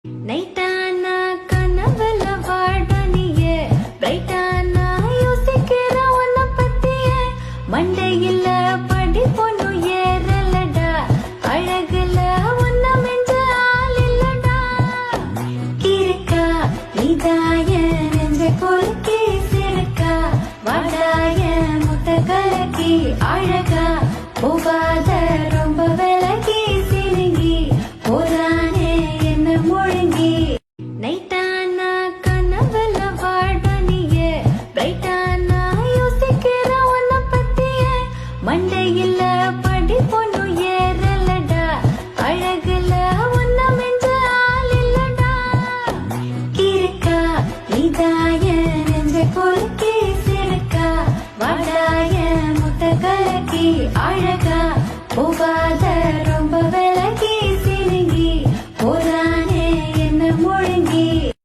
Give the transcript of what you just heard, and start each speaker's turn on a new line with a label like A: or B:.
A: நைட்டானா கனவுல வாழனியே பிரைட்டானா யோசிக்கிற உன்னை பத்தியே மண்டையில படி பொண்ணு ஏறலடா அழகுல உன்னை மெஞ்ச ஆள் இல்லடா இருக்கா இதாய நெஞ்ச கொலுக்கி சிறுக்கா வாடாய முத்த கலக்கி அழகா போகாத ரொம்ப விலகி சிறுங்கி போறானே என்ன முழுங்கி நைட்டானா கனவுல வாழனியே பிரைட்டானா யோசிக்கிற உன்னை பத்தியே மண்டையில படி பொண்ணு ஏறலடா அழகுல உன்னை மெஞ்ச ஆள் இல்லடா இருக்கா இதாய நெஞ்ச கொலுக்கி சிறுக்கா வாடாய முத்த கலக்கி அழகா போகாத ரொம்ப விலகி சிறுங்கி போறானே என்ன முழுங்கி